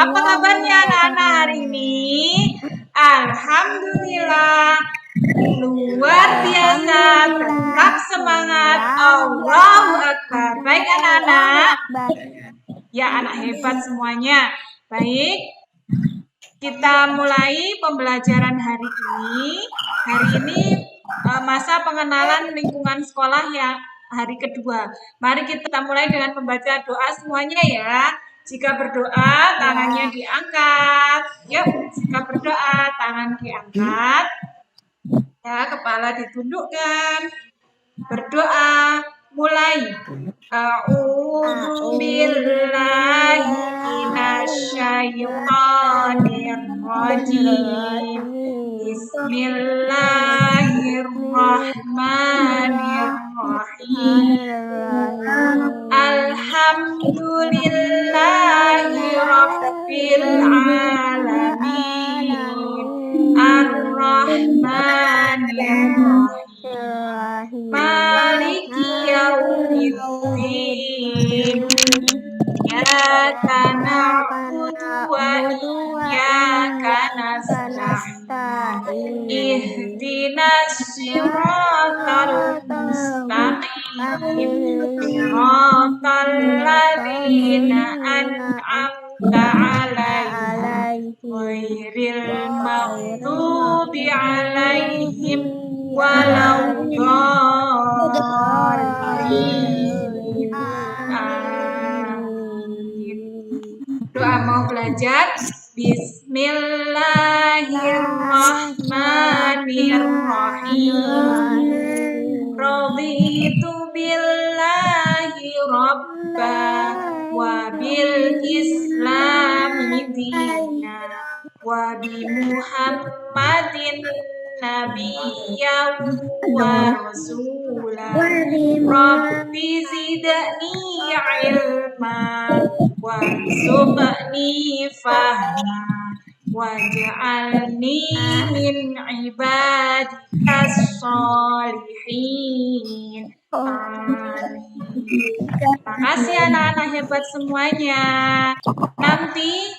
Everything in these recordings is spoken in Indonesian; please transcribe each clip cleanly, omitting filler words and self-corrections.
Apa kabarnya anak-anak hari ini? Alhamdulillah. Luar biasa. Tetap semangat. Allahu Akbar. Baik anak-anak. Ya anak hebat semuanya. Baik. Kita mulai pembelajaran hari ini. Hari ini masa pengenalan lingkungan sekolah yang hari kedua. Mari kita mulai dengan membaca doa semuanya ya. Jika berdoa, tangannya diangkat. Yuk, jika berdoa, tangan diangkat. Ya, kepala ditundukkan. Berdoa, mulai. A'udzu billahi minasyaitonir rajim. Bismillahirrahmanirrahim. Alhamdulillahi rabbil alamin. Ar-Rahmanir-Rahim. Maliki yaumiddin. Iyyaka na'budu wa iyyaka nasta'in. Ihdinas siratal mustaqim. Siratal ladzina an'amta 'alaihim ghairil maghdubi 'alaihim waladdallin. Amin. Doa mau belajar. Bismillahirrahmanirrahim. Raditu billahi rabba wa bil islami dina wa bi Muhammadin nabiyyan wa rasulah. Rabbi zidni ilma warzuqni fahma waj'alni min ibadikas sholihin. Amin. Terima kasih anak-anak hebat semuanya. Nanti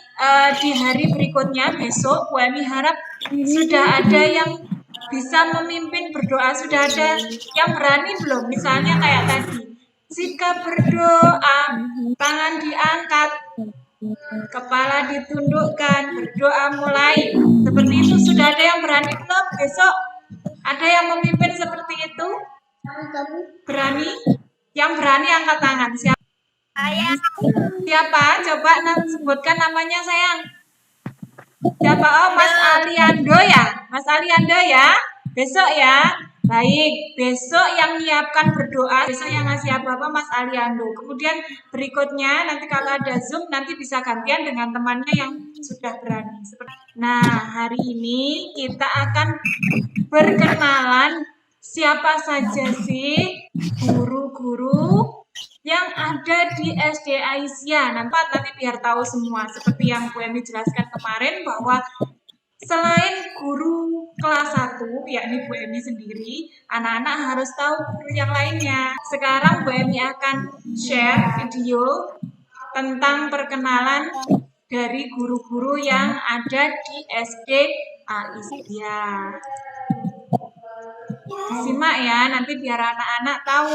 di hari berikutnya besok Bu Emi harap sudah ada yang bisa memimpin berdoa. Sudah ada yang berani belum? Misalnya kayak tadi, jika berdoa tangan diangkat, kepala ditundukkan, berdoa mulai. Seperti itu sudah ada yang berani belum? Besok ada yang memimpin seperti itu? Berani? Yang berani angkat tangan. Siapa? Siapa? Coba sebutkan namanya sayang. Siapa? Oh, Mas Aliando ya? Mas Aliando ya? Besok ya? Baik, besok yang menyiapkan berdoa, besok yang ngasih apa-apa Mas Aliando. Kemudian berikutnya nanti kalau ada Zoom nanti bisa gantian dengan temannya yang sudah berani. Nah, hari ini kita akan berkenalan siapa saja sih guru-guru yang ada di SD Aisyah. Nanti biar tahu semua. Seperti yang Bu Emi jelaskan kemarin bahwa selain guru kelas 1, yakni Bu Emi sendiri, anak-anak harus tahu guru yang lainnya. Sekarang Bu Emi akan share video tentang perkenalan dari guru-guru yang ada di SD Aisyah. Simak ya, nanti biar anak-anak tahu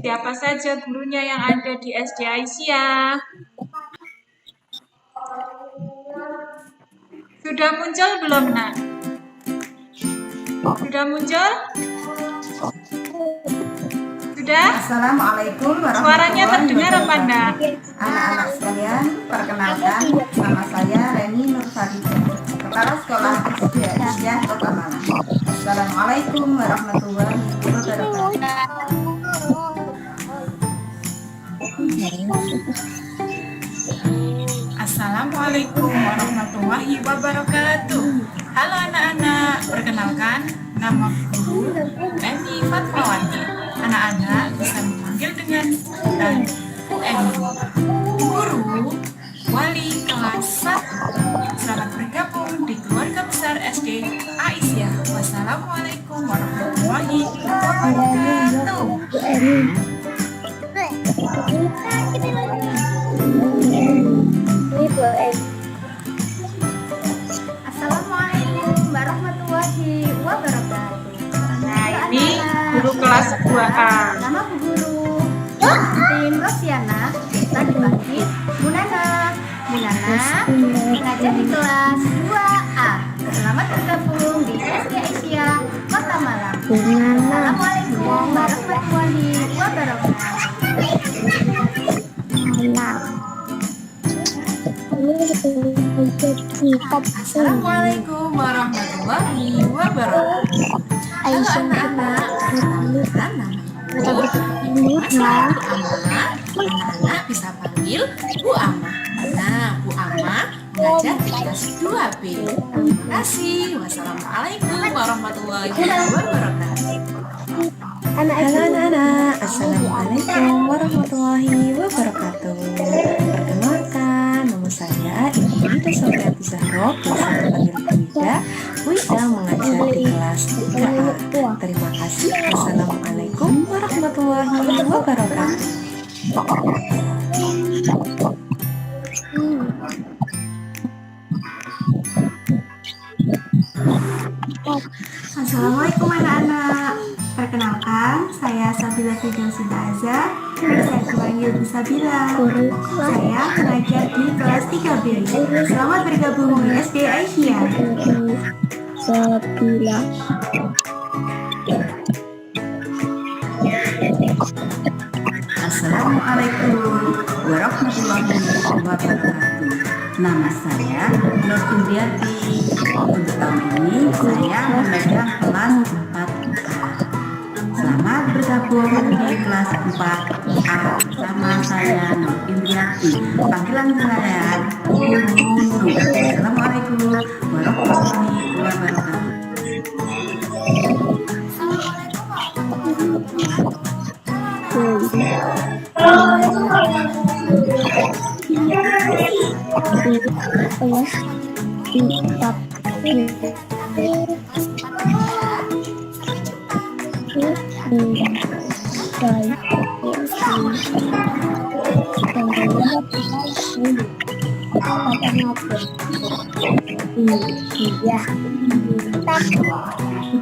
siapa saja gurunya yang ada di SD Aisyah. Sudah muncul belum, Nak? Sudah muncul? Sudah? Assalamualaikum warahmatullahi wabarakatuh. Suaranya terdengar apa enggak? Anak-anak sekalian, perkenalkan nama saya Reni Nurfarida, Kepala Sekolah SD Aisyah Kota Malang. Assalamualaikum warahmatullahi wabarakatuh. Assalamualaikum warahmatullahi wabarakatuh. Halo anak-anak, perkenalkan nama guru Emi Fatmawati. Anak-anak bisa dipanggil dengan Bu Emi. Guru wali kelas 1. Selamat bergabung di keluarga besar SD Aisyah. Wassalamualaikum warahmatullahi wabarakatuh. guru kelas 2A. Nama Bu Guru. Tim Rosiana, kita dipanggil Bu Nana. Bu Nana mengajar di kelas 2A. Selamat bergabung di SD Aisyah Kota Malang. Assalamualaikum warahmatullahi wabarakatuh. Assalamualaikum warahmatullahi wabarakatuh. Halo anak-anak, nama ibu saya Bu Ama. Anak-anak bisa panggil Bu Ama. Nah, Bu Ama mengajar di kelas 2B. Terima kasih. Wassalamualaikum warahmatullahi wabarakatuh. Halo anak-anak, Assalamualaikum warahmatullahi wabarakatuh. Perkenalkan, nama saya Ibu Ida Sofiati Zahro, biasa dipanggil Bu Ida. Bu Ida mengajar di kelas 3A. Terima kasih. Wassalamualaikum warahmatullahi wabarakatuh. Assalamualaikum anak-anak. Perkenalkan, saya Sabila Firdausi Azhar, bisa dipanggil Bu Sabila. Saya mengajar di kelas 3B. Selamat bergabung di SD Aisyah. Sabila. Assalamualaikum warahmatullahi wabarakatuh. Nama saya Nur Indriati. Untuk tahun ini saya memegang kelas 4A. Selamat bergabung di kelas 4A bersama saya Nur Indriati. Panggilan saya Nunu. Assalamualaikum warahmatullahi wabarakatuh.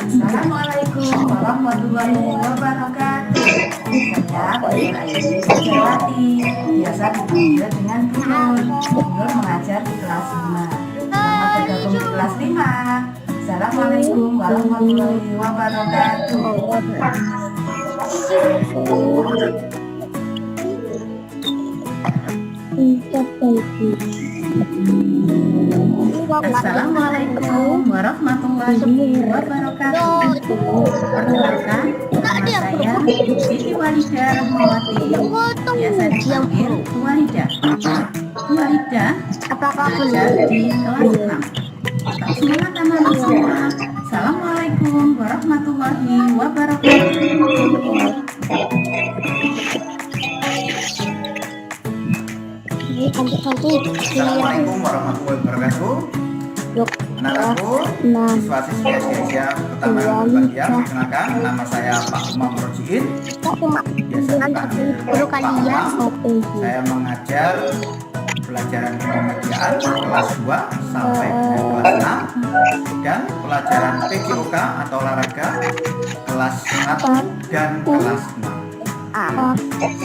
Assalamualaikum warahmatullahi wabarakatuh. Saya Ayu Jawati, biasa dipanggil dengan Bu Nur. Bu Nur mengajar di kelas 5. Selamat bergabung di kelas 5. Assalamualaikum warahmatullahi wabarakatuh. Assalamualaikum warahmatullahi wabarakatuh. Perkenalkan, nama saya Siti Walida Rahmawati, biasa dipanggil Bu Walida. Bu Walida belajar di kelas 6. Tetap semangat anak-anak semua. Assalamualaikum warahmatullahi wabarakatuh. Assalamualaikum warahmatullahi wabarakatuh. Anak-anakku, siswa-siswi SD Aisyah Pertama yang berbahagia, perkenalkan, nama saya Pak Umam Rojiin, biasa dipanggil Pak Umam. Saya mengajar pelajaran Muhammadiyah kelas 2 sampai dengan kelas 6 dan pelajaran PJOK atau olahraga kelas 1 dan kelas 6.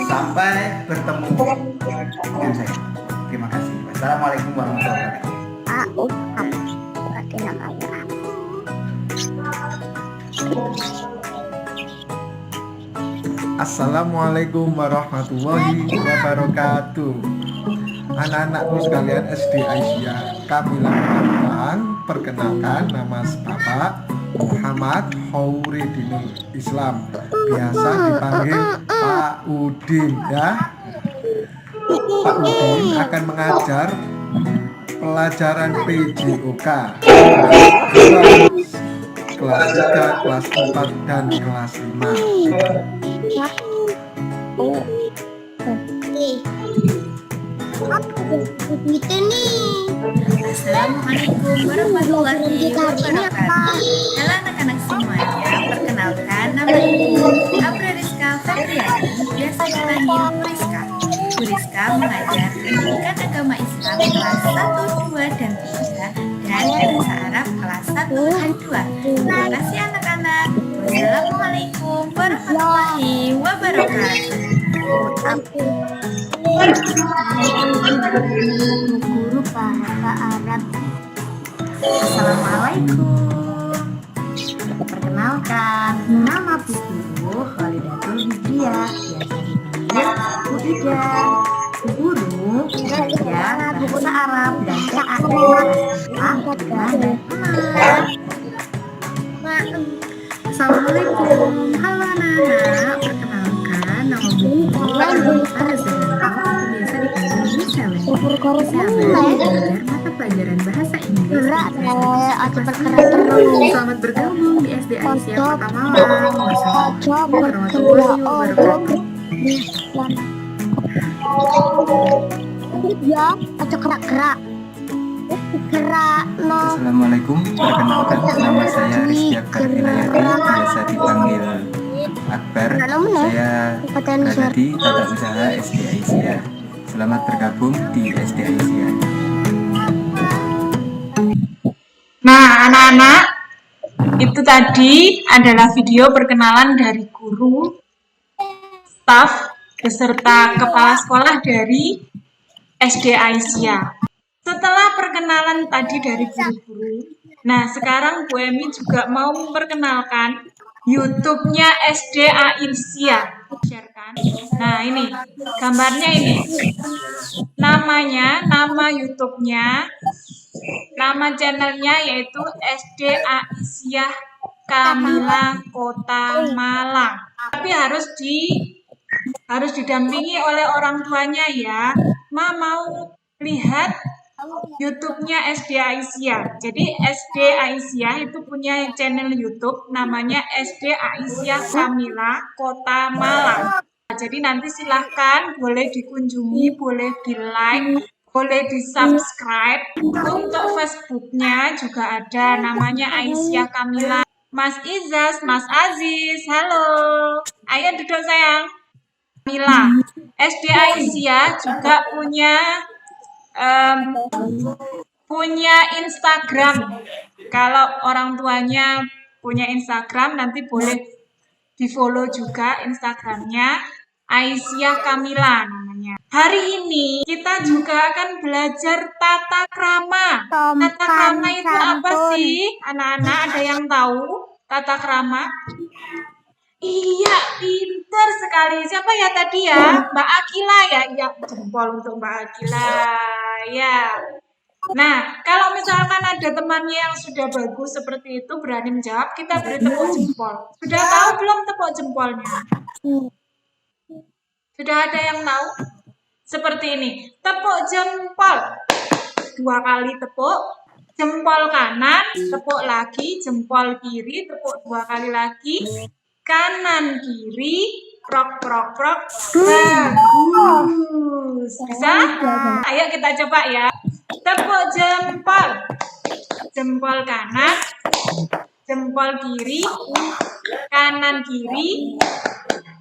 Sampai bertemu dengan saya. Terima kasih. Wassalamualaikum warahmatullahi wabarakatuh. Assalamualaikum warahmatullahi wabarakatuh. Anak-anakku sekalian SD Aisyah, kami lanjutkan. Perkenalkan, nama Bapak Muhammad Hauridinul Islam, biasa dipanggil Pak Udin ya. Pak Udin akan mengajar pelajaran PJOK kelas 3, kelas 4, dan kelas 5. Assalamualaikum warahmatullahi wabarakatuh. Halo anak-anak semuanya, perkenalkan nama Ibu Abra Rizka Febriani, biasa dipanggil Rizka. Bu Rizka mengajar pendidikan agama Islam kelas 1, 2, dan 3 dan bahasa Arab kelas 1 dan 2. Terima kasih anak-anak. Wassalamualaikum warahmatullahi wabarakatuh. warahmatullahi wabarakatuh. Guru bahasa Arab. Assalamualaikum. Perkenalkan, nama Guru Khalidatul Hidriyah, biasa dipanggil Bu Idan. Guru belajar bahasa Arab dan kelas 4 dan 6. Assalamualaikum, halo anak-anak. Perkenalkan, nama Guru Azhar, biasa dipanggil Bu Selen. Bu Selen belajar mata pelajaran bahasa Inggris. Selamat bergabung di SD Aisyah Kota Malang. Wassalamualaikum warahmatullahi wabarakatuh. Ya, aja gerak-gerak. Gerak no. Assalamualaikum, perkenalkan nama saya Rizky Akbar Vilayati, biasa dipanggil Akbar. Saya berada di Tata Usaha SD Aisyah. Selamat bergabung di SD Aisyah. Nah, anak-anak, itu tadi adalah video perkenalan dari guru, staf, beserta kepala sekolah dari SD Aisyah. Setelah perkenalan tadi dari guru-guru, nah sekarang Bu Emi juga mau memperkenalkan YouTube-nya SD Aisyah. Share-kan? Nah ini, gambarnya ini. Nama YouTube-nya, nama channelnya yaitu SD Aisyah Kamila Kota Malang. Tapi harus didampingi oleh orang tuanya ya. Mau lihat YouTube-nya SD Aisyah. Jadi SD Aisyah itu punya channel YouTube namanya SD Aisyah Kamila Kota Malang. Jadi nanti silahkan boleh dikunjungi, boleh di-like, boleh di-subscribe. Untuk Facebook-nya juga ada namanya Aisyah Kamila. Mas Izas, Mas Aziz, halo. Ayo duduk sayang. Kamila. SD Aisyah juga punya Instagram. Kalau orang tuanya punya Instagram, nanti boleh di-follow juga Instagramnya Aisyah Kamila namanya. Hari ini kita juga akan belajar tata krama. Tata krama itu apa sih? Anak-anak ada yang tahu tata krama? Iya, pinter sekali. Siapa ya tadi ya? Mbak Akila ya? Ya, jempol untuk Mbak Akila. Ya. Nah, kalau misalkan ada temannya yang sudah bagus seperti itu, berani menjawab, kita beri tepuk jempol. Sudah tahu belum tepuk jempolnya? Sudah ada yang tahu? Seperti ini. Tepuk jempol. 2 kali tepuk. Jempol kanan, tepuk lagi. Jempol kiri, tepuk 2 kali lagi. Kanan kiri, prok prok prok, bagus. Bisa? Ayo kita coba ya. Tepuk jempol, jempol kanan, jempol kiri, kanan kiri,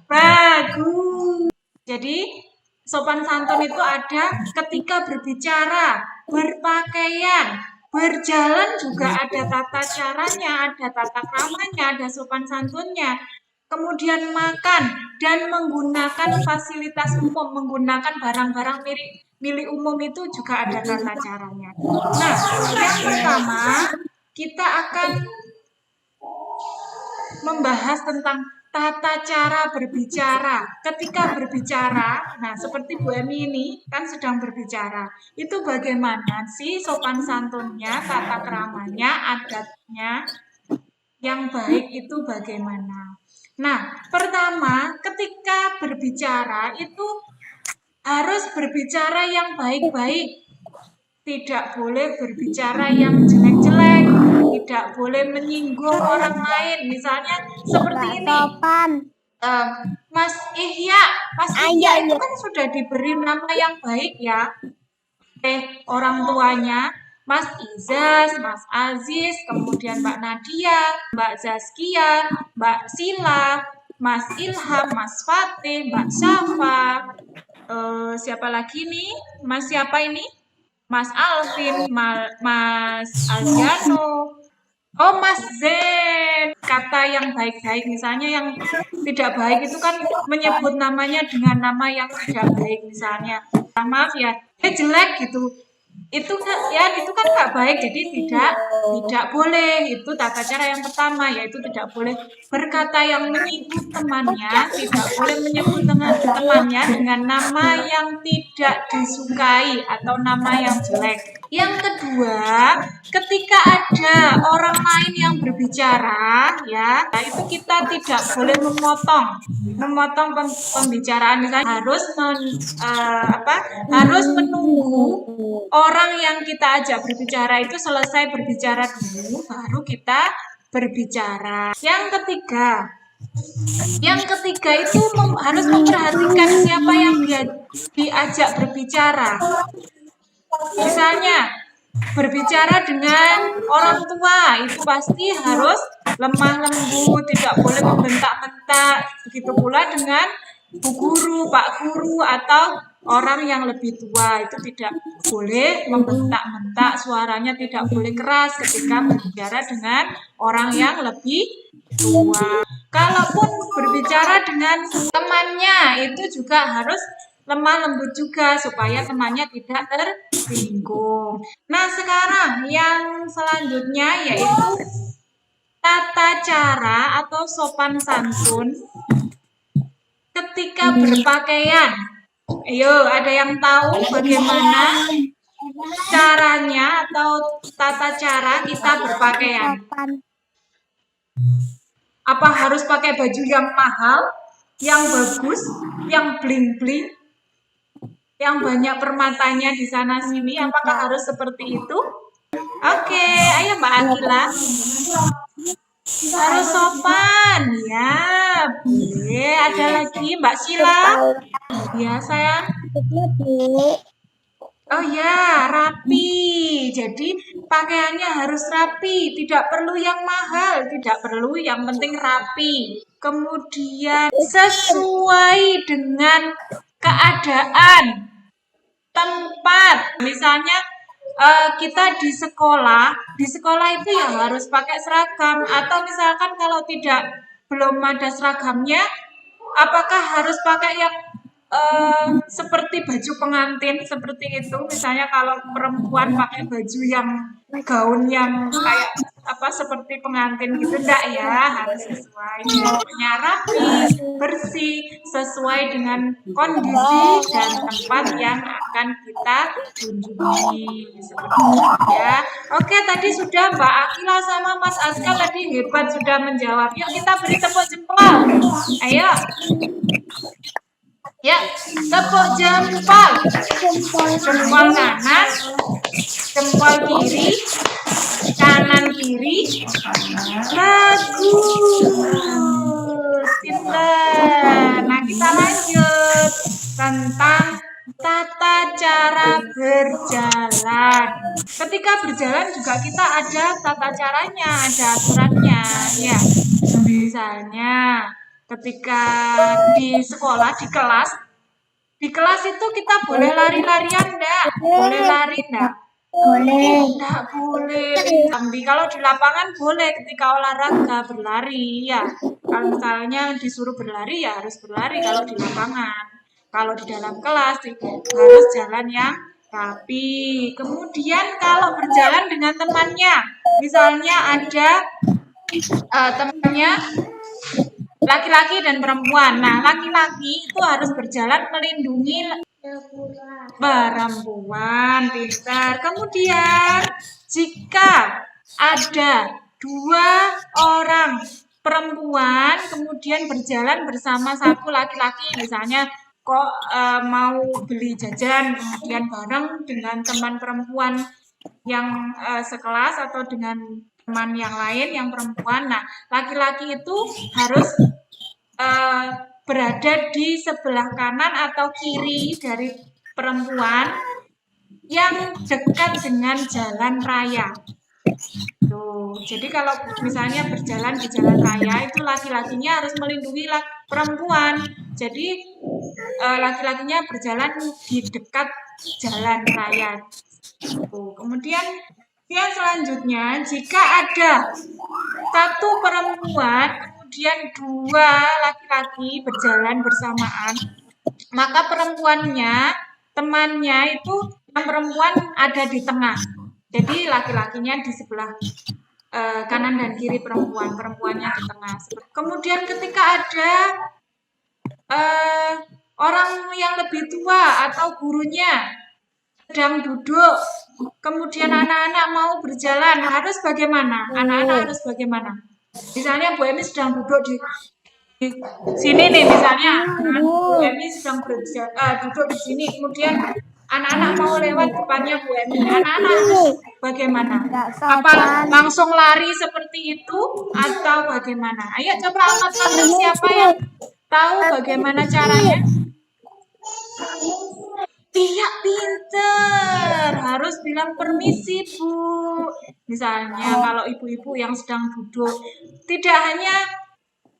bagus. Jadi sopan santun itu ada ketika berbicara, berpakaian, berjalan juga ada tata caranya, ada tata kramanya, ada sopan santunnya. Kemudian makan dan menggunakan fasilitas umum, menggunakan barang-barang milik umum itu juga ada tata caranya. Nah, yang pertama kita akan membahas tentang tata cara berbicara. Ketika berbicara, nah seperti Bu Emi ini kan sedang berbicara. Itu bagaimana sih sopan santunnya, tata keramanya, adatnya yang baik itu bagaimana? Nah, pertama ketika berbicara itu harus berbicara yang baik-baik. Tidak boleh berbicara yang jelek-jelek, tidak boleh menyinggung orang lain. Misalnya seperti ini, Mas Ihya itu kan sudah diberi nama yang baik ya oleh orang tuanya, Mas Izas, Mas Aziz, kemudian Mbak Nadia, Mbak Zaskia, Mbak Sila, Mas Ilham, Mas Fatih, Mbak Syafa, siapa lagi nih? Mas siapa ini? Mas Alvin, Mas Aldiano, oh Mas Zen. kata yang baik-baik. Misalnya yang tidak baik itu kan menyebut namanya dengan nama yang tidak baik. Misalnya, maaf ya, jelek gitu. Itu kan nggak baik, jadi tidak boleh. Itu tata cara yang pertama, yaitu tidak boleh berkata yang menyinggung temannya, tidak boleh menyebut temannya dengan nama yang tidak disukai atau nama yang jelek. Yang kedua, ketika ada orang lain yang berbicara, ya, itu kita tidak boleh memotong pembicaraan. Misalnya harus menunggu orang yang kita ajak berbicara itu selesai berbicara dulu, baru kita berbicara. Yang ketiga itu harus memperhatikan siapa yang diajak berbicara. Misalnya berbicara dengan orang tua itu pasti harus lemah lembut, tidak boleh membentak-bentak. Begitu pula dengan bu guru, pak guru, atau orang yang lebih tua, itu tidak boleh membentak-bentak, suaranya tidak boleh keras ketika berbicara dengan orang yang lebih tua. Kalaupun berbicara dengan temannya, itu juga harus lemah lembut juga supaya temannya tidak tersinggung. Nah, sekarang yang selanjutnya yaitu tata cara atau sopan santun ketika berpakaian. Ayo, ada yang tahu bagaimana caranya atau tata cara kita berpakaian? Apa harus pakai baju yang mahal, yang bagus, yang bling-bling, yang banyak permatanya di sana sini? Apakah harus seperti itu? Oke, ayo Mbak Akila. Harus sopan, ya. Boleh. Ada lagi Mbak Sila? Ya, sayang. Oh ya, rapi. Jadi pakaiannya harus rapi, tidak perlu yang mahal, tidak perlu, yang penting rapi. Kemudian sesuai dengan keadaan, tempat. Misalnya kita di sekolah itu ya harus pakai seragam, atau misalkan kalau belum ada seragamnya, apakah harus pakai yang seperti baju pengantin seperti itu? Misalnya kalau perempuan pakai baju yang gaun yang kayak seperti pengantin gitu, enggak ya, harus sesuai, pokoknya rapi, bersih, sesuai dengan kondisi dan tempat yang akan kita kunjungi, seperti itu ya. Oke, tadi sudah Mbak Akila sama Mas Askal tadi hebat sudah menjawab. Yuk kita beri tepuk jempol. Ayo. Ya, tepuk jempol. Jempol kanan, jempol kiri, kanan kiri. Bagus. Pinter. Nah, kita lanjut tentang tata cara berjalan. Ketika berjalan juga kita ada tata caranya, ada aturannya. Ya, misalnya ketika di sekolah, di kelas itu kita boleh lari-larian enggak? Boleh lari enggak? Boleh. Enggak boleh. Tapi kalau di lapangan boleh ketika olahraga berlari ya. Kalau misalnya disuruh berlari ya harus berlari kalau di lapangan. Kalau di dalam kelas harus jalan yang rapi. Kemudian kalau berjalan dengan temannya, misalnya ada temannya laki-laki dan perempuan. Nah, laki-laki itu harus berjalan melindungi perempuan, pintar. Kemudian, jika ada 2 orang perempuan kemudian berjalan bersama satu laki-laki, misalnya mau beli jajan, kemudian bareng dengan teman perempuan yang sekelas atau dengan teman yang lain yang perempuan. Nah, laki-laki itu harus berada di sebelah kanan atau kiri dari perempuan yang dekat dengan jalan raya. Tuh, jadi kalau misalnya berjalan di jalan raya itu laki-lakinya harus melindungi perempuan. Jadi laki-lakinya berjalan di dekat jalan raya. Tuh, kemudian Yang selanjutnya, jika ada satu perempuan, kemudian dua laki-laki berjalan bersamaan, maka temannya itu yang perempuan ada di tengah. Jadi laki-lakinya di sebelah kanan dan kiri perempuannya di tengah. Kemudian ketika ada orang yang lebih tua atau gurunya sedang duduk, kemudian anak-anak mau berjalan, harus bagaimana? Anak-anak harus bagaimana? Misalnya Bu Emi sedang duduk di sini nih, misalnya Bu Emi sedang duduk di sini, kemudian anak-anak mau lewat depannya Bu Emi. Anak-anak harus bagaimana? Apa langsung lari seperti itu atau bagaimana? Ayo coba angkat tangan siapa yang tahu bagaimana caranya? Iya, pinter. Harus bilang permisi, Bu. Misalnya kalau ibu-ibu yang sedang duduk, tidak hanya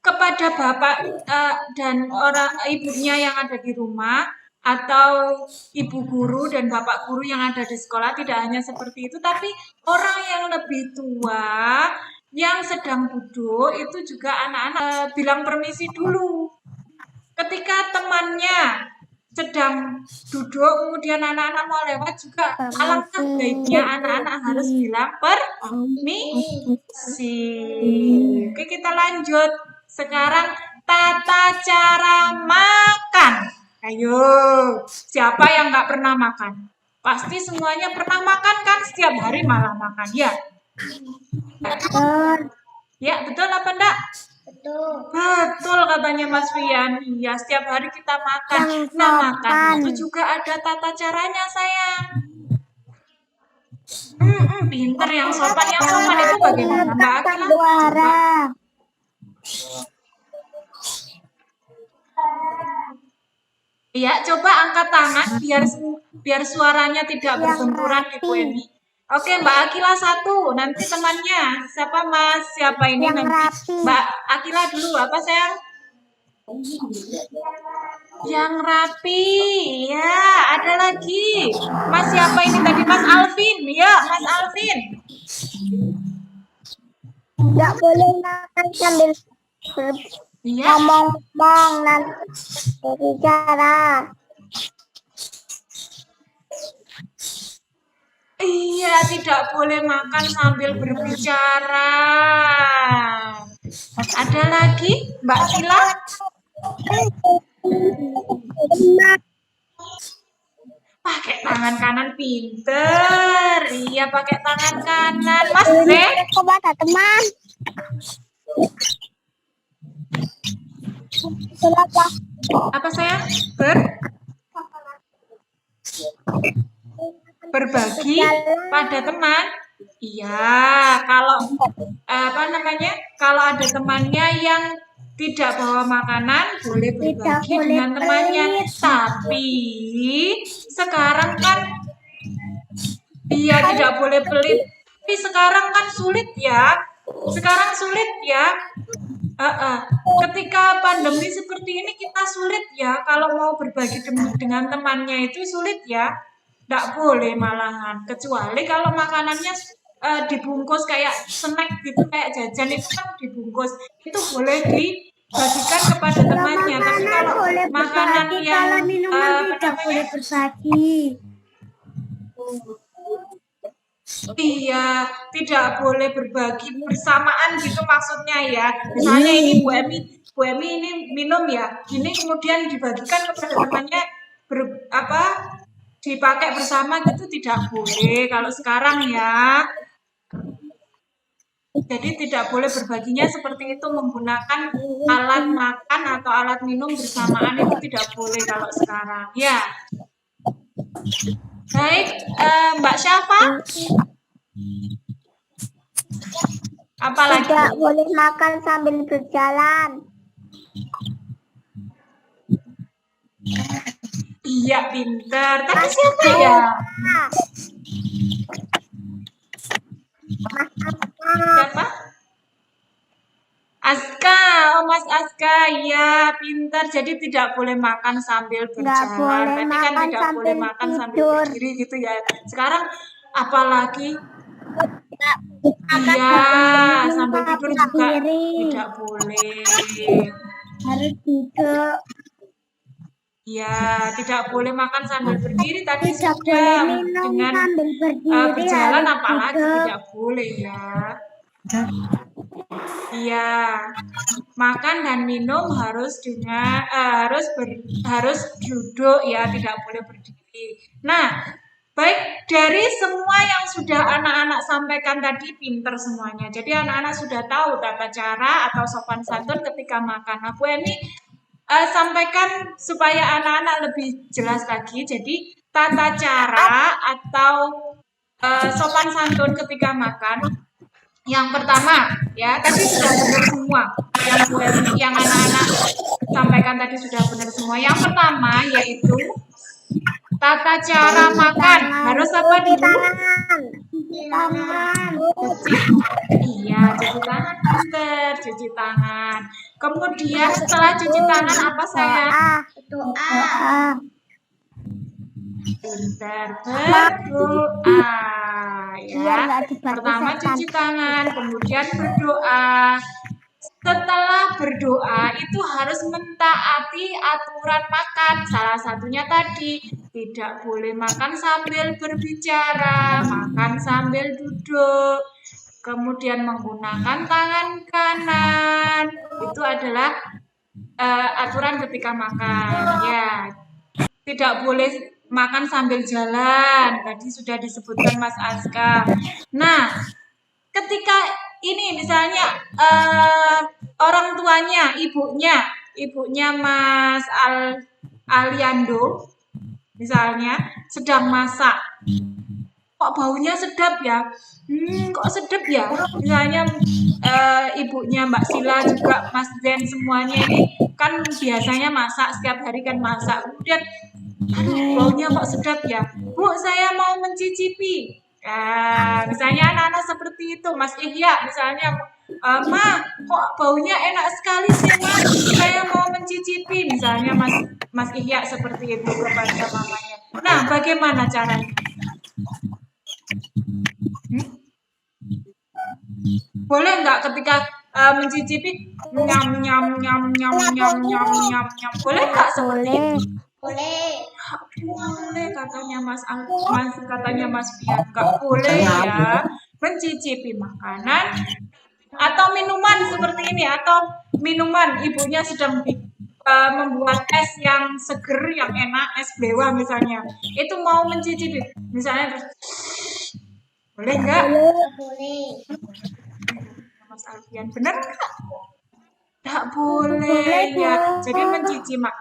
kepada bapak dan orang ibunya yang ada di rumah, atau ibu guru dan bapak guru yang ada di sekolah, tidak hanya seperti itu, tapi orang yang lebih tua yang sedang duduk itu juga anak-anak bilang permisi dulu. Ketika temannya sedang duduk, kemudian anak-anak mau lewat juga, alangkah baiknya anak-anak harus bilang permisi. Oke, kita lanjut. Sekarang tata cara makan. Ayo, siapa yang nggak pernah makan? Pasti semuanya pernah makan kan? Setiap hari malah makan, ya? Ya, betul apa enggak? Betul katanya Mas Fian. Iya, setiap hari kita makan. Nah, makan itu juga ada tata caranya, sayang. Pinter, yang sopan itu bagaimana, Mbak Akila? Coba. Iya, coba angkat tangan biar suaranya tidak berbenturan di Bu Emi. Oke, Mbak Akila satu, nanti temannya siapa Mas? Siapa ini nanti? Mbak Akila dulu, apa sayang? Yang rapi, ya. Ada lagi. Mas siapa ini tadi? Mas Alvin, ya, Mas Alvin. Nggak boleh makan sambil ngomong-ngomong, nanti berbicara. Iya, tidak boleh makan sambil berbicara. Ada lagi, Mbak Sila? Pakai tangan kanan, pinter. Iya, pakai tangan kanan. Mas Zek? Coba teman. Apa sayang? Berbagi pada teman. Iya, kalau kalau ada temannya yang tidak bawa makanan, boleh berbagi dengan temannya. Tapi sekarang kan iya tidak boleh pelit. Tapi sekarang kan sulit ya. Ketika pandemi seperti ini kita sulit ya. Kalau mau berbagi dengan temannya itu sulit ya. Nggak boleh malahan, kecuali kalau makanannya dibungkus kayak snack gitu, kayak jajan itu kan dibungkus, itu boleh dibagikan kepada temannya. Tapi kalau makanan yang boleh berbagi. Iya, tidak boleh berbagi bersamaan gitu maksudnya ya. Misalnya ini Bu Emi ini minum ya, ini kemudian dibagikan kepada temannya dipakai bersama gitu, tidak boleh kalau sekarang ya. Jadi tidak boleh berbaginya seperti itu, menggunakan alat makan atau alat minum bersamaan itu tidak boleh kalau sekarang ya. Baik, Mbak Syafa. Apalagi? Tidak boleh makan sambil berjalan. Iya, pintar. Tapi siapa ya? Siapa? Aska, Mas Aska, ya pintar. Jadi tidak boleh makan sambil berjalan. Berarti kan tidak boleh makan sambil berdiri gitu ya. Sekarang apalagi Iya, sambil tidur juga tidak boleh. Harus duduk. Ya, tidak boleh makan sambil berdiri tadi Tidak sudah boleh minum dengan sambil berdiri. berjalan harus apalagi duduk. tidak boleh ya. Iya, makan dan minum harus dengan harus duduk ya, tidak boleh berdiri. Nah, baik dari semua yang sudah anak-anak sampaikan tadi pinter semuanya. Jadi anak-anak sudah tahu tata cara atau sopan santun ketika makan. Nah, Bu Eni sampaikan supaya anak-anak lebih jelas lagi. Jadi tata cara atau sopan santun ketika makan. Yang pertama, ya tadi sudah benar semua. Yang anak-anak sampaikan tadi sudah benar semua. Yang pertama yaitu tata cara makan. Harus apa dulu? Cuci tangan. Iya, cuci tangan, pinter, cuci tangan. Kemudian setelah cuci tangan apa saya? Doa. Pinter, berdoa. Biar Ya, nggak dibantu pertama setan. cuci tangan, kemudian berdoa. Setelah berdoa itu harus mentaati aturan makan. Salah satunya tadi tidak boleh makan sambil berbicara, makan sambil duduk. Kemudian menggunakan tangan kanan. Itu adalah aturan ketika makan. Ya, tidak boleh makan sambil jalan. Tadi sudah disebutkan Mas Aska. Nah, ketika ini misalnya orang tuanya, ibunya Mas Aliando misalnya sedang masak. Kok baunya sedap ya? Kok sedap ya? Misalnya ibunya Mbak Sila juga Mas Zen semuanya ini kan biasanya masak setiap hari kan masak. Kemudian aduh baunya kok sedap ya? Bu, saya mau mencicipi. Misalnya anak-anak seperti itu, Mas Ihya misalnya, Ma, kok baunya enak sekali sih, Ma? Saya mau mencicipi, misalnya Mas Ihya seperti itu kepada mamanya. Nah, bagaimana caranya? Boleh nggak ketika mencicipi nyam nyam nyam nyam nyam nyam nyam nyam? Boleh nggak seperti itu? Boleh katanya katanya Mas Fian, nggak boleh ya mencicipi makanan atau minuman seperti ini, atau minuman ibunya sedang membuat es yang seger yang enak, es blewa misalnya, itu mau mencicipi misalnya terus boleh nggak? Boleh. Mas Alfian, benar nggak? Tak boleh ya. Jadi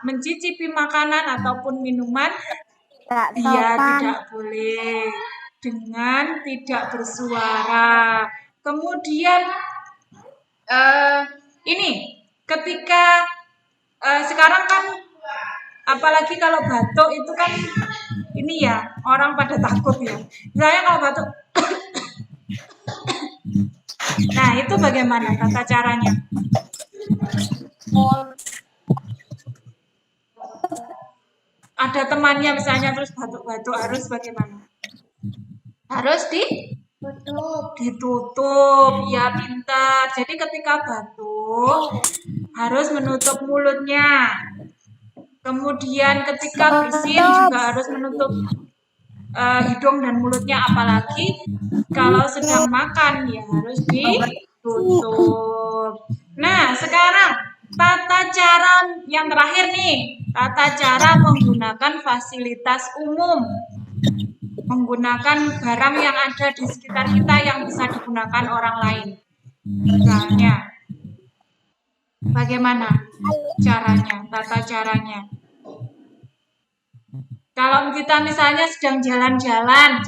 mencicipi makanan ataupun minuman dia tidak boleh dengan tidak bersuara. Kemudian ini ketika sekarang kan apalagi kalau batuk itu kan ini ya orang pada takut ya. Misalnya kalau batuk nah itu bagaimana tata caranya? Ada temannya misalnya terus batuk-batuk harus bagaimana? Harus ditutup ya, pintar. Jadi ketika batuk harus menutup mulutnya. Kemudian ketika bersin juga harus menutup hidung dan mulutnya, apalagi kalau sedang makan ya harus ditutup. Nah, sekarang tata cara yang terakhir nih, tata cara menggunakan fasilitas umum. Menggunakan barang yang ada di sekitar kita yang bisa digunakan orang lain. Misalnya, bagaimana caranya, tata caranya? Kalau kita misalnya sedang jalan-jalan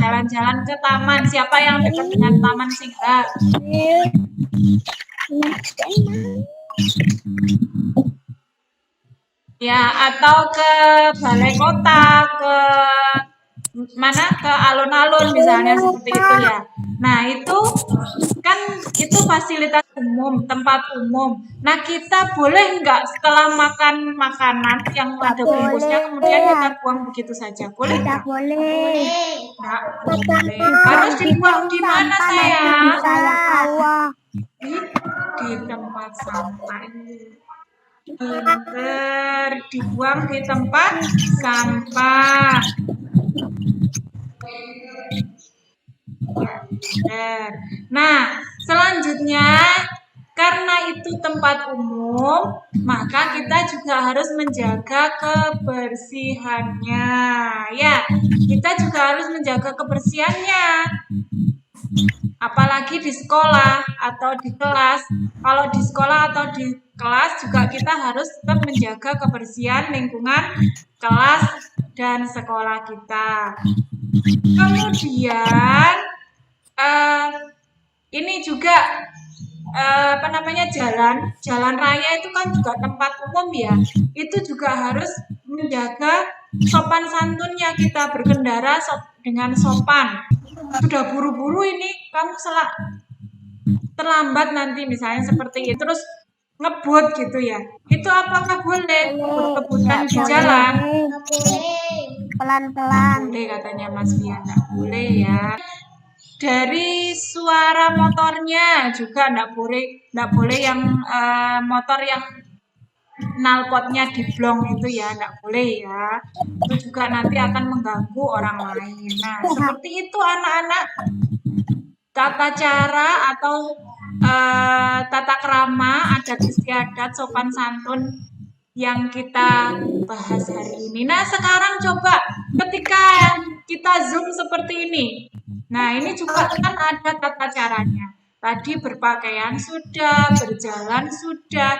ke taman, siapa yang dekat dengan Taman Singha? Ya, atau ke balai kota, ke mana? Ke alun-alun misalnya seperti itu ya. Nah, itu kan itu fasilitas tempat umum. Nah, kita boleh nggak setelah makan makanan yang ada bungkusnya kemudian kita buang begitu saja? Boleh nggak? Boleh. Nggak boleh. Harus dibuang di mana sayang? Di tempat sampah. Pinter, dibuang di tempat sampah. Nah, selanjutnya karena itu tempat umum, maka kita juga harus menjaga kebersihannya. Ya, kita juga harus menjaga kebersihannya. Apalagi di sekolah atau di kelas. Kalau di sekolah atau di kelas juga kita harus tetap menjaga kebersihan lingkungan kelas dan sekolah kita. Kemudian ini juga jalan raya itu kan juga tempat umum ya. Itu juga harus menjaga sopan santunnya, kita berkendara dengan sopan. Sudah buru-buru ini kamu terlambat nanti misalnya seperti itu terus ngebut gitu ya. Itu apakah boleh ngebut-ngebutan di jalan? Pelan-pelan. Boleh katanya Mas Fian, nggak boleh ya. Dari suara motornya juga nggak boleh yang motor yang knalpotnya diblong itu ya, nggak boleh ya. Itu juga nanti akan mengganggu orang lain. Nah, seperti itu anak-anak tata cara atau tata krama, adat istiadat, sopan santun yang kita bahas hari ini. Nah, sekarang coba ketika kita Zoom seperti ini. Nah, ini juga kan ada tata caranya. Tadi berpakaian sudah, berjalan sudah,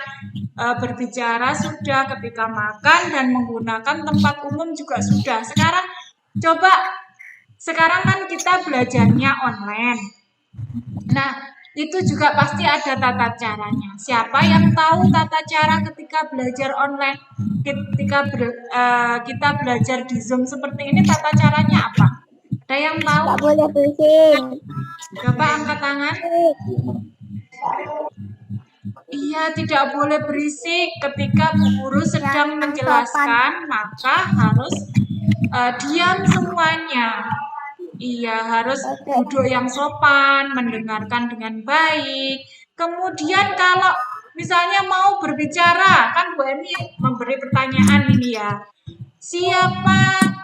berbicara sudah, ketika makan dan menggunakan tempat umum juga sudah. Sekarang kan kita belajarnya online. Nah, itu juga pasti ada tata caranya. Siapa yang tahu tata cara ketika belajar online, ketika kita belajar di Zoom seperti ini, tata caranya apa? Ada yang tahu? Nggak boleh pusing. Coba angkat tangan. Iya, tidak boleh berisik ketika Bu Guru sedang menjelaskan, maka harus diam semuanya. Iya, harus duduk yang sopan, mendengarkan dengan baik. Kemudian kalau misalnya mau berbicara, kan Bu Emi memberi pertanyaan ini ya. Siapa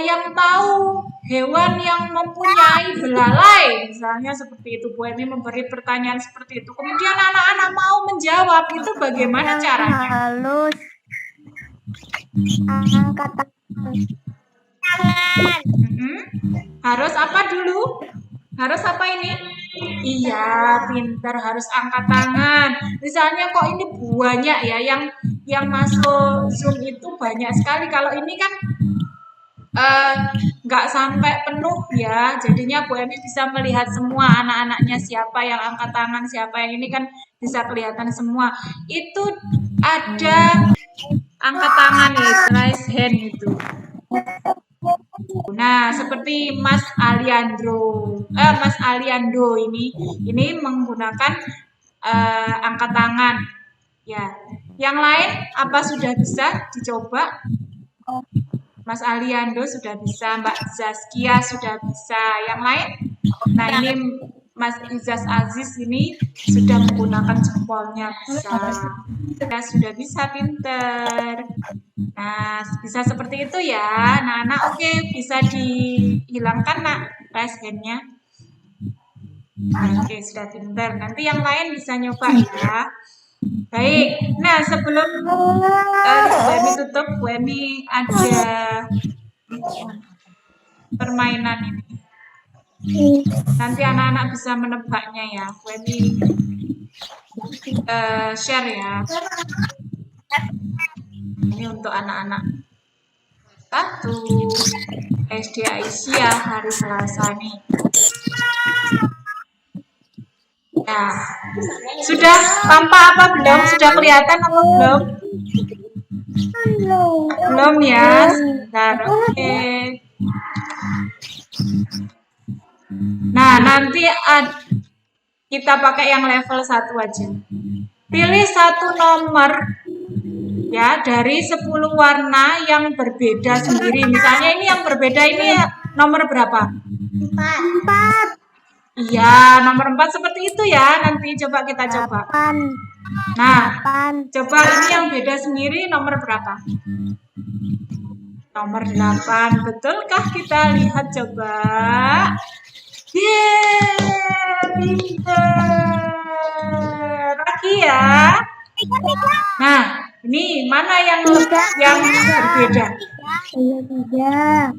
yang tahu hewan yang mempunyai belalai? Misalnya seperti itu, Bu Emi memberi pertanyaan seperti itu. Kemudian anak-anak mau menjawab, itu bagaimana caranya? Halus. Angkat tangan. Harus apa dulu? Harus apa ini? Iya, pintar, harus angkat tangan. Misalnya kok ini banyak ya yang masuk Zoom itu banyak sekali. Kalau ini kan nggak sampai penuh ya. Jadinya Bu Emi bisa melihat semua anak-anaknya, siapa yang angkat tangan, siapa yang ini kan bisa kelihatan semua. Itu ada angkat tangan ya, raise hand itu. Nah, seperti Mas Aliando ini menggunakan angkat tangan. Ya, yang lain apa sudah bisa dicoba? Mas Aliando sudah bisa, Mbak Zaskia sudah bisa. Yang lain? Nah, ini Mas Izaz Aziz ini sudah menggunakan jempolnya bisa. Kita sudah bisa, pinter. Nah, bisa seperti itu ya. Nah, oke, bisa dihilangkan nak raise hand-nya. Oke, sudah pinter. Nanti yang lain bisa nyoba ya. Baik. Nah, sebelum Bu Emi tutup, Bu Emi ada permainan ini. Nanti anak-anak bisa menebaknya ya. Bu Emi share ya. Ini untuk anak-anak 1 SD Aisyah hari Selasa nih. Ya, sudah tampak apa belum? Sudah kelihatan apa belum? Belum ya. Sebentar, oke. Nah, nanti kita pakai yang level 1 aja. Pilih satu nomor ya dari 10 warna yang berbeda sendiri. Misalnya ini yang berbeda ini ya, nomor berapa? 4. Iya, nomor 4 seperti itu ya. Nanti coba kita coba. 8. Nah, 8. coba ini yang beda sendiri nomor berapa? Nomor 8. Betulkah? Kita lihat coba. Yeay, pinter. Lagi ya. Nah, ini mana yang berbeda? 3.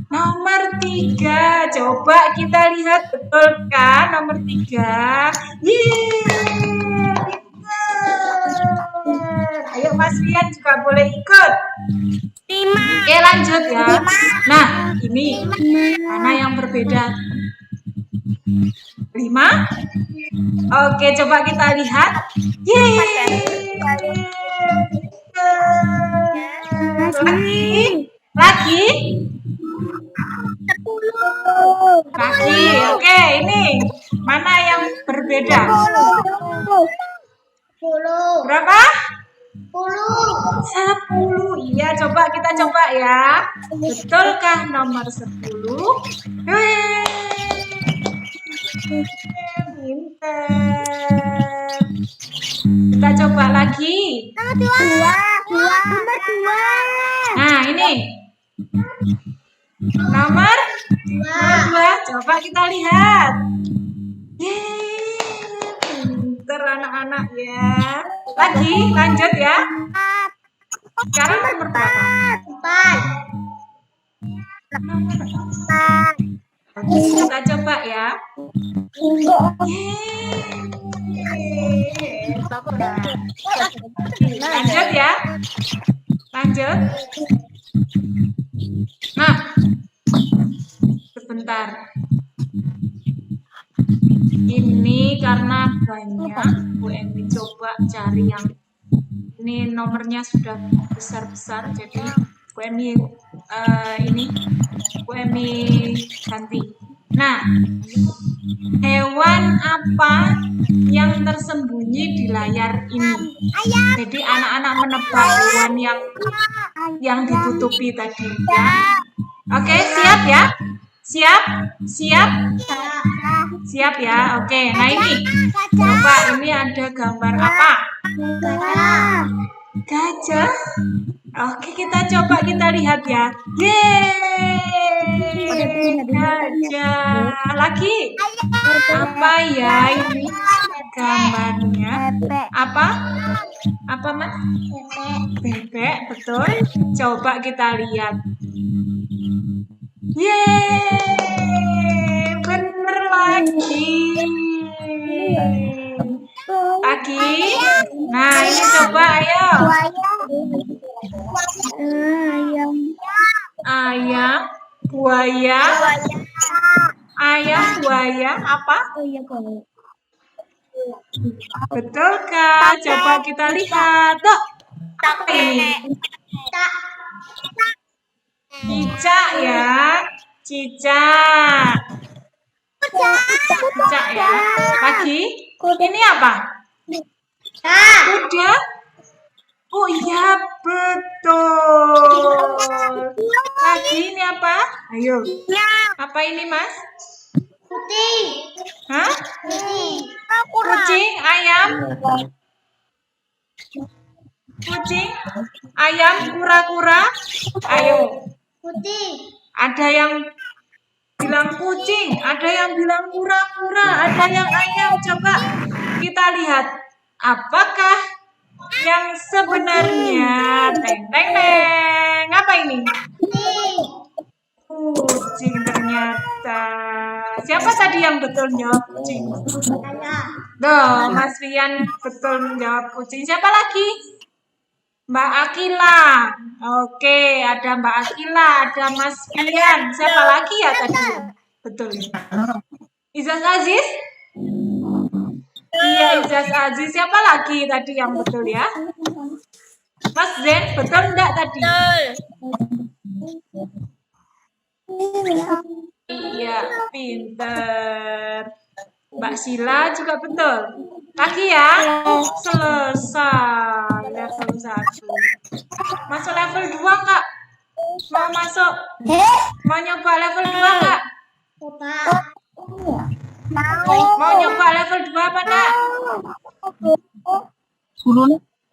Nomor 3. Coba kita lihat betul kan nomor 3. Yeay, pinter. Ayo Mas Rian juga boleh ikut. 5. Oke, lanjut ya. Nah, ini mana yang berbeda? 5. Oke, coba kita lihat. Yeay. Lagi. 10. Lagi. Oke, ini mana yang berbeda? 10. Berapa? 10. 10. Iya, coba kita coba ya. Betulkah nomor 10? Pinter. Kita coba lagi. Nomor 2. Nomor 2. Nah, ini. Nomor 2. Coba kita lihat. Yeay, pinter anak-anak ya. Lagi, lanjut ya. Sekarang nomor berapa? 4. Nomor 4. Oke, kita coba ya. Yeay. Lanjut ya. Lanjut. Nah, sebentar. Ini karena banyak, Bu Emi coba cari yang ini nomornya sudah besar-besar, jadi Bu Emi Bu Emi ganti. Nah, hewan apa yang tersembunyi di layar ini? Jadi anak-anak menebak hewan yang ditutupi tadi ya. Oke, siap ya? Siap? Siap? Siap ya? Oke, nah ini. Coba ini ada gambar apa? Gajah. Oke, kita coba kita lihat ya. Yeay, gajah. Lagi. Apa ya ini gambarnya? Apa? Apa, Mas? Bebek, betul. Coba kita lihat. Yeay, bener lagi. Lagi. Nah, ini coba ayo. Ayam, buaya. Ayam, buaya, apa? Betulkah? Coba kita lihat. Tuh, apa ini? Cicak ya. Cicak. Cicak ya. Lagi. Ini apa? Kuda. Oh iya, betul. Lagi ini apa? Ayo. Apa ini, Mas? Hah? Kucing, ayam. Kucing, ayam, kura-kura. Ayo. Ada yang bilang kucing, ada yang bilang kura-kura, ada yang ayam. Coba kita lihat. Apakah yang sebenarnya? Teng teng teng. Apa ini? Kucing ternyata. Siapa tadi yang betul jawab kucing? Duh, Mas Rian betul jawab kucing. Siapa lagi? Mbak Akila. Oke, ada Mbak Akila, ada Mas Rian. Siapa lagi ya tadi? Betul. Izaz Aziz? Iya, Izaz Aziz. Siapa lagi tadi yang betul ya? Mas Zen, betul enggak tadi? Iya, pinter. Mbak Sila juga betul. Lagi ya. Selesai level 1. Masuk level 2 Kak? Mau masuk? Mau nyoba level 2 Kak? Mau nyoba level 2 apa Kak?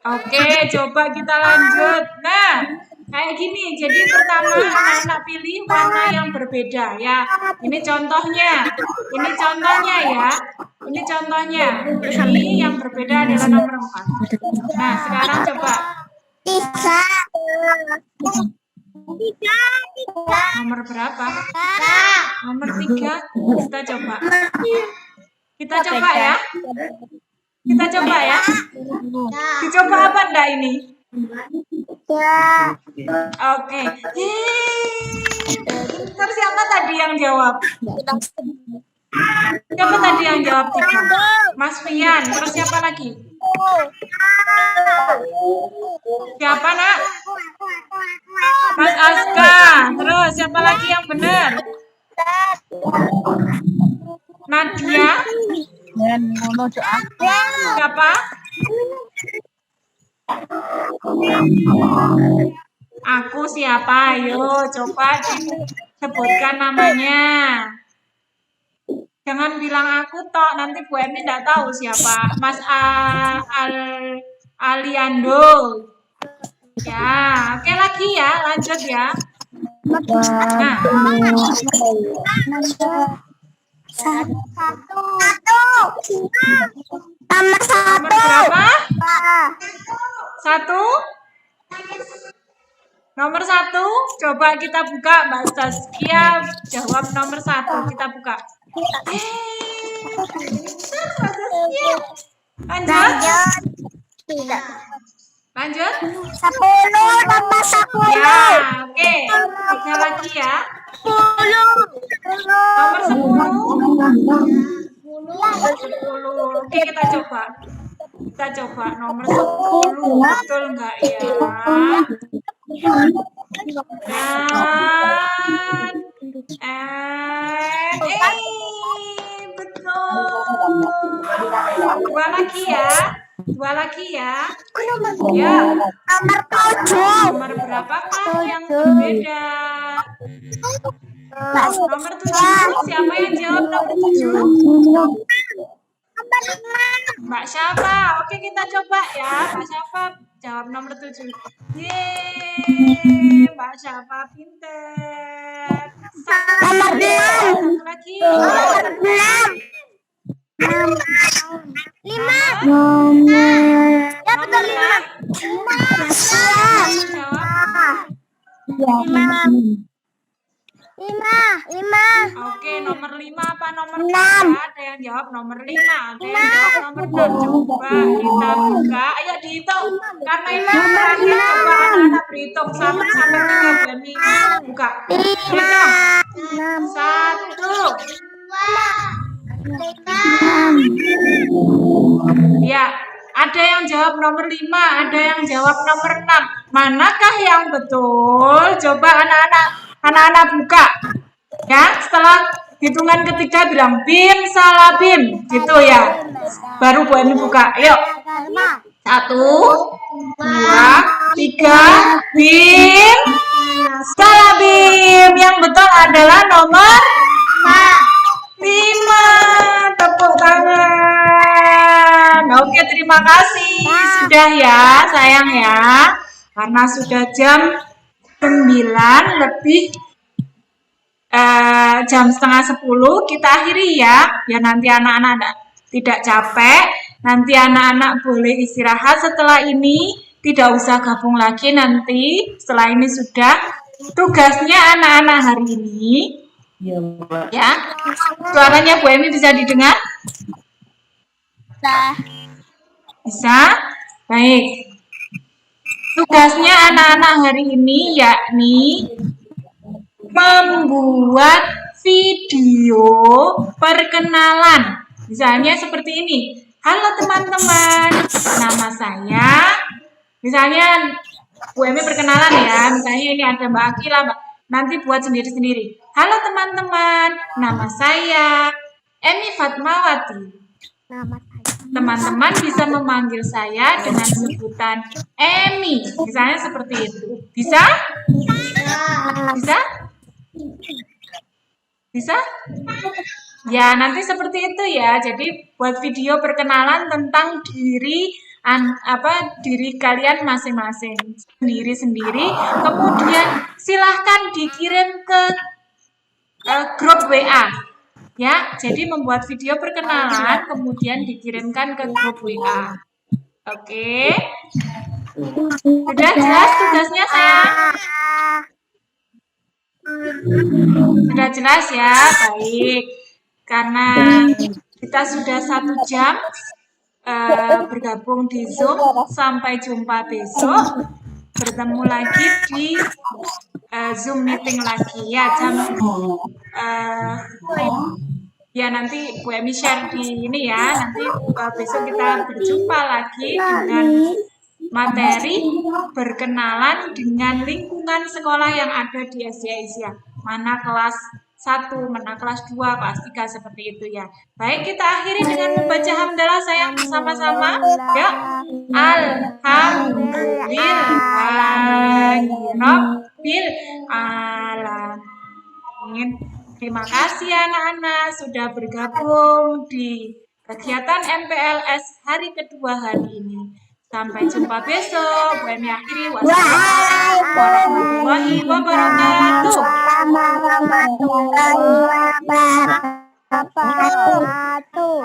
Oke, coba kita lanjut. Nah, kayak gini. Jadi pertama anak-anak pilih warna yang berbeda ya. Ini contohnya. Ini contohnya ya. Ini contohnya. Ini yang berbeda adalah nomor 4. Nah, sekarang coba. Nomor berapa? Nomor 3. Kita coba. Kita coba ya. Kita coba ya. Dicoba apa enggak ini? Oke. Terus siapa tadi yang jawab? Siapa tadi yang jawab 3? Mas Fian. Terus siapa lagi? Siapa nak? Mas Aska. Terus siapa lagi yang benar? Nadia. Siapa? Aku siapa? Ayo coba disebutkan namanya. Jangan bilang aku tok, nanti Bu Emi enggak tahu siapa. Mas Aliando. Ya, oke lagi ya, lanjut ya. Nah. Nomor berapa? 1. Nomor 1. Coba kita buka. Mbak Saskia jawab nomor 1. Kita buka. Lanjut. Lanjut. 10 tambah 10. Ya, oke. 3 lagi ya. 10. Nomor 10. Oke, kita coba. Kita coba nomor 10. Betul enggak ya? Betul. 2 lagi ya. 2 lagi ya. Ya. Nomor 7. Nomor berapakah yang berbeda? Nomor 7. Siapa yang jawab nomor 7? Mbak Syafa. Oke, kita coba ya. Mbak Syafa jawab nomor 7. Yeay, Mbak Syafa pinter. Nomor 6. Satu lagi. Nomor 6. 5. Ya betul 5. 5. Oke, nomor 5 apa nomor 6? Ada yang jawab nomor 5, ada yang jawab nomor 6. Coba kita buka. Ayo dihitung. Karena ini terakhir, coba anak-anak berhitung 1 sampai 3. Berani buka. Hitung. 1. Ya, ada yang jawab nomor 5, ada yang jawab nomor 6. Manakah yang betul? Coba anak-anak buka. Ya, setelah hitungan ketiga bilang bim salah bim, gitu ya. Baru Bu Emi buka. Ayo. 1, 2, 3, bim salah bim. Yang betul adalah nomor 5. Tepuk tangan. Oke, terima kasih. Sudah ya, sayang ya. Karena sudah jam 9 lebih jam setengah 10, kita akhiri ya. Biar nanti anak-anak tidak capek. Nanti anak-anak boleh istirahat setelah ini. Tidak usah gabung lagi nanti. Setelah ini sudah tugasnya anak-anak hari ini. Ya, suaranya Bu Emi bisa didengar? Bisa? Baik. Tugasnya anak-anak hari ini yakni membuat video perkenalan. Misalnya seperti ini. Halo teman-teman, nama saya. Misalnya Bu Emi perkenalan ya. Misalnya ini ada Mbak Akila, Mbak. Nanti buat sendiri-sendiri. Halo teman-teman, nama saya Emi Fatmawati. Teman-teman bisa memanggil saya dengan sebutan Emi, misalnya seperti itu. Bisa? Bisa? Bisa? Ya, nanti seperti itu ya. Jadi buat video perkenalan tentang diri kalian masing-masing, sendiri-sendiri. Kemudian silahkan dikirim ke grup WA. Ya, jadi membuat video perkenalan kemudian dikirimkan ke grup WA. Oke. Sudah jelas tugasnya sayang? Sudah jelas ya, baik. Karena kita sudah 1 jam bergabung di Zoom, sampai jumpa besok. Bertemu lagi di Zoom meeting lagi ya ya nanti Bu Emi share di ini ya. Nanti besok kita berjumpa lagi dengan materi berkenalan dengan lingkungan sekolah yang ada di Asia. Mana kelas 1, mana kelas 2, kelas 3 seperti itu ya. Baik, kita akhiri dengan membaca hamdalah sayang bersama-sama. Ya. Alhamdulillahirabbil alamin. Terima kasih anak-anak sudah bergabung di kegiatan MPLS hari kedua hari ini. Sampai jumpa besok. Bu Emi akhiri. Wassalamualaikum warahmatullahi wabarakatuh. Warahmatullahi wabarakatuh.